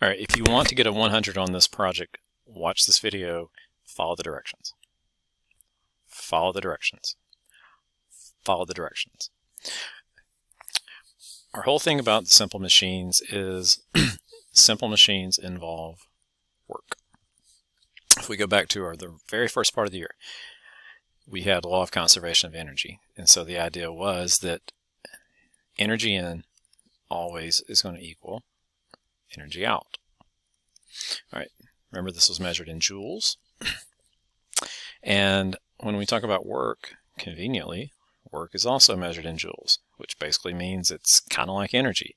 All right, if you want to get a 100 on this project, watch this video, follow the directions. Follow the directions. Follow the directions. Our whole thing about simple machines is simple machines involve work. If we go back to the very first part of the year, we had law of conservation of energy. And so the idea was that energy in always is going to equal energy out. All right, remember this was measured in joules. And when we talk about work, conveniently, work is also measured in joules, which basically means it's kind of like energy.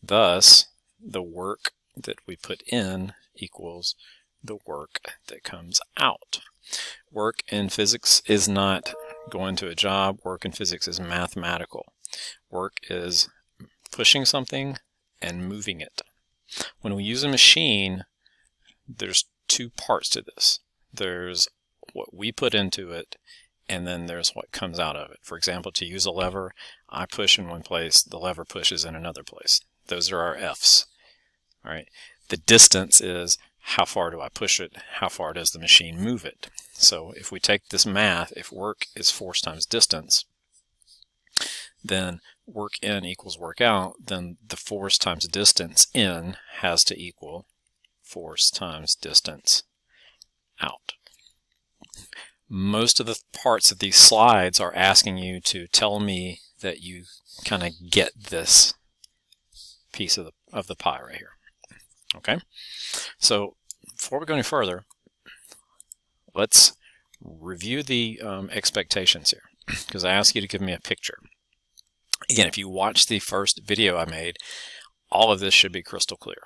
Thus, the work that we put in equals the work that comes out. Work in physics is not going to a job. Work in physics is mathematical. Work is pushing something and moving it. When we use a machine, there's two parts to this. There's what we put into it, and then there's what comes out of it. For example, to use a lever, I push in one place, the lever pushes in another place. Those are our F's. All right. The distance is how far do I push it, how far does the machine move it. So if we take this math, if work is force times distance, then work in equals work out, then the force times distance in has to equal force times distance out. Most of the parts of these slides are asking you to tell me that you kind of get this piece of the pie right here. Okay, so before we go any further, let's review the expectations here, because I asked you to give me a picture. Again, if you watch the first video I made, all of this should be crystal clear.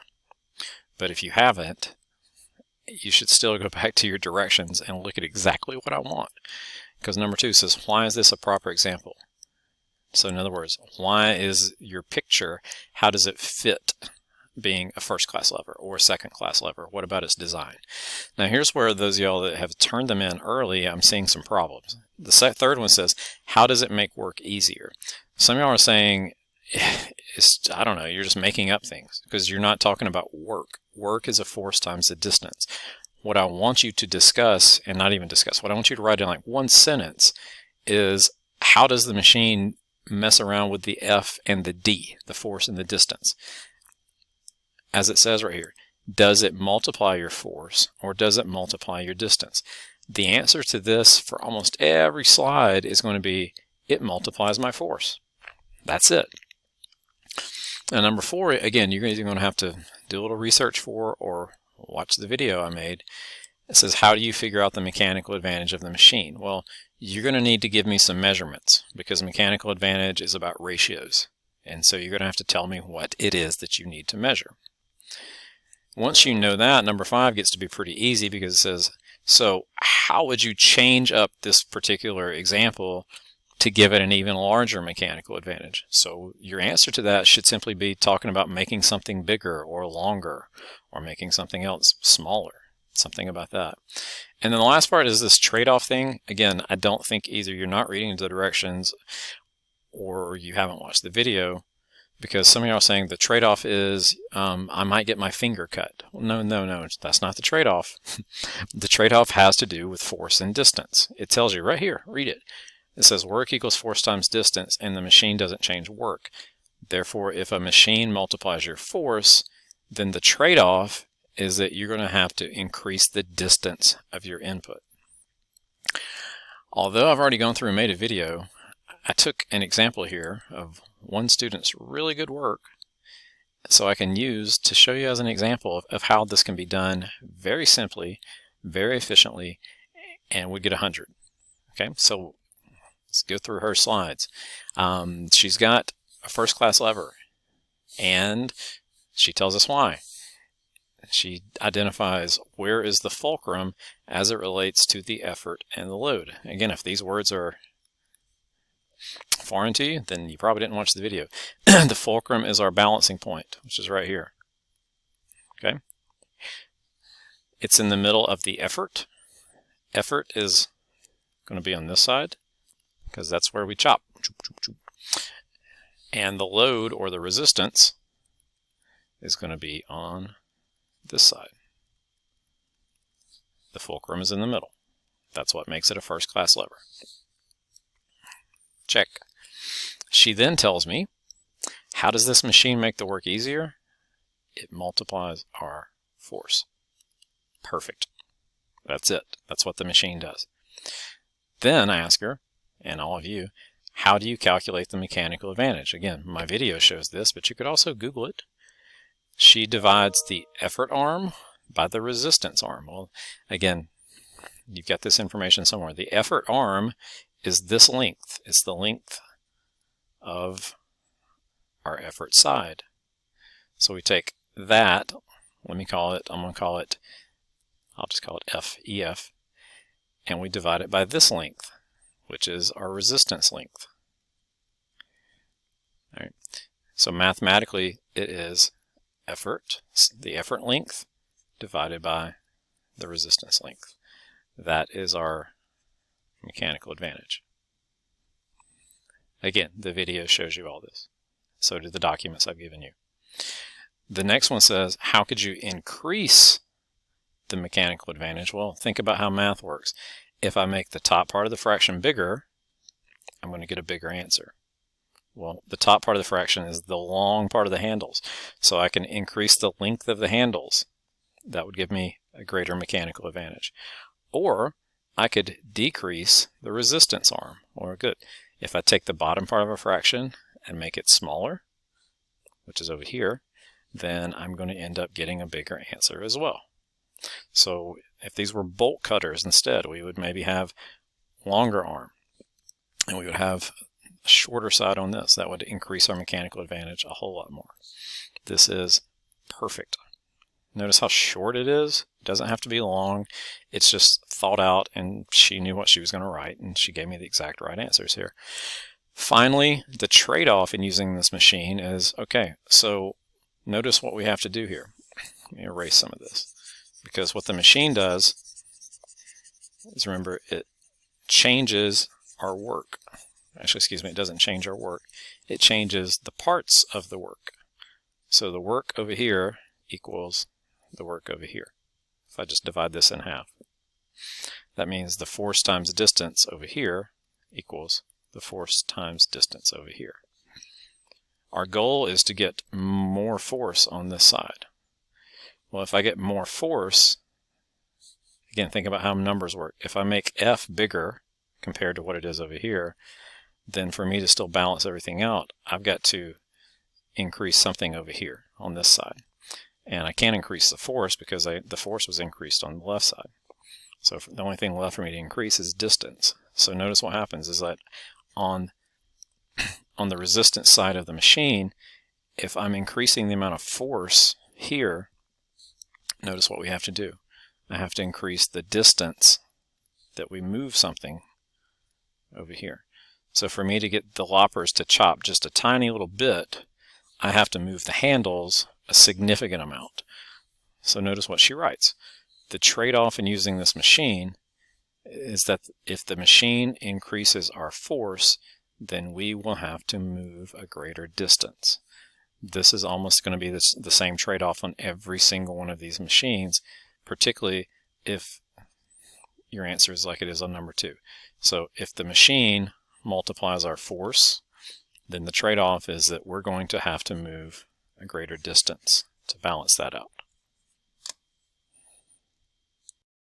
But if you haven't, you should still go back to your directions and look at exactly what I want. Because number 2 says, why is this a proper example? So in other words, why is your picture, how does it fit being a first class lever or a second class lever? What about its design? Now here's where those of y'all that have turned them in early, I'm seeing some problems. The third one says, how does it make work easier? Some of y'all are saying, I don't know, you're just making up things because you're not talking about work. Work is a force times the distance. What I want you to discuss, and not even discuss, what I want you to write in like one sentence is, how does the machine mess around with the F and the D, the force and the distance? As it says right here, does it multiply your force or does it multiply your distance? The answer to this for almost every slide is going to be, it multiplies my force. That's it. And number 4, again, you're either going to have to do a little research for or watch the video I made. It says, how do you figure out the mechanical advantage of the machine? Well, you're going to need to give me some measurements because mechanical advantage is about ratios. And so you're going to have to tell me what it is that you need to measure. Once you know that, number 5 gets to be pretty easy because it says, so how would you change up this particular example to give it an even larger mechanical advantage? So your answer to that should simply be talking about making something bigger or longer or making something else smaller, something about that. And then the last part is this trade-off thing. Again, I don't think either you're not reading the directions or you haven't watched the video, because some of y'all are saying the trade-off is I might get my finger cut. Well, no, that's not the trade-off. The trade-off has to do with force and distance. It tells you right here, read it. It says work equals force times distance, and the machine doesn't change work. Therefore, if a machine multiplies your force, then the trade-off is that you're going to have to increase the distance of your input. Although I've already gone through and made a video, I took an example here of one student's really good work so I can use to show you as an example of how this can be done very simply, very efficiently, and we get 100. Okay, so let's go through her slides. She's got a first class lever and she tells us why. She identifies where is the fulcrum as it relates to the effort and the load. Again, if these words are foreign to you, then you probably didn't watch the video. The fulcrum is our balancing point, which is right here. Okay, it's in the middle of the effort. Effort is going to be on this side because that's where we chop. And the load or the resistance is going to be on this side. The fulcrum is in the middle. That's what makes it a first-class lever. Check. She then tells me, how does this machine make the work easier? It multiplies our force. Perfect. That's it. That's what the machine does. Then I ask her, and all of you, how do you calculate the mechanical advantage? Again, my video shows this, but you could also Google it. She divides the effort arm by the resistance arm. Well, again, you've got this information somewhere. The effort arm is this length. It's the length of our effort side. So we take that, let me call it, I'll just call it FEF, and we divide it by this length, which is our resistance length. All right. So mathematically it is the effort length divided by the resistance length. That is our mechanical advantage. Again, the video shows you all this. So do the documents I've given you. The next one says, how could you increase the mechanical advantage? Well, think about how math works. If I make the top part of the fraction bigger, I'm going to get a bigger answer. Well, the top part of the fraction is the long part of the handles. So I can increase the length of the handles. That would give me a greater mechanical advantage. Or I could decrease the resistance arm. Or good, if I take the bottom part of a fraction and make it smaller, which is over here, then I'm going to end up getting a bigger answer as well. So if these were bolt cutters instead, we would maybe have longer arm, and we would have a shorter side on this. That would increase our mechanical advantage a whole lot more. This is perfect. Notice how short it is. It doesn't have to be long. It's just thought out, and she knew what she was going to write, and she gave me the exact right answers here. Finally, the trade-off in using this machine is, okay, so notice what we have to do here. Let me erase some of this. Because what the machine does is, remember, it changes our work. Actually, excuse me, it doesn't change our work. It changes the parts of the work. So the work over here equals the work over here. If I just divide this in half, that means the force times distance over here equals the force times distance over here. Our goal is to get more force on this side. Well, if I get more force, again, think about how numbers work. If I make F bigger compared to what it is over here, then for me to still balance everything out, I've got to increase something over here on this side. And I can't increase the force because the force was increased on the left side. So the only thing left for me to increase is distance. So notice what happens is that on the resistance side of the machine, if I'm increasing the amount of force here, notice what we have to do. I have to increase the distance that we move something over here. So for me to get the loppers to chop just a tiny little bit, I have to move the handles a significant amount. So notice what she writes. The trade-off in using this machine is that if the machine increases our force, then we will have to move a greater distance. This is almost going to be the same trade-off on every single one of these machines, particularly if your answer is like it is on number 2. So if the machine multiplies our force, then the trade-off is that we're going to have to move a greater distance to balance that out.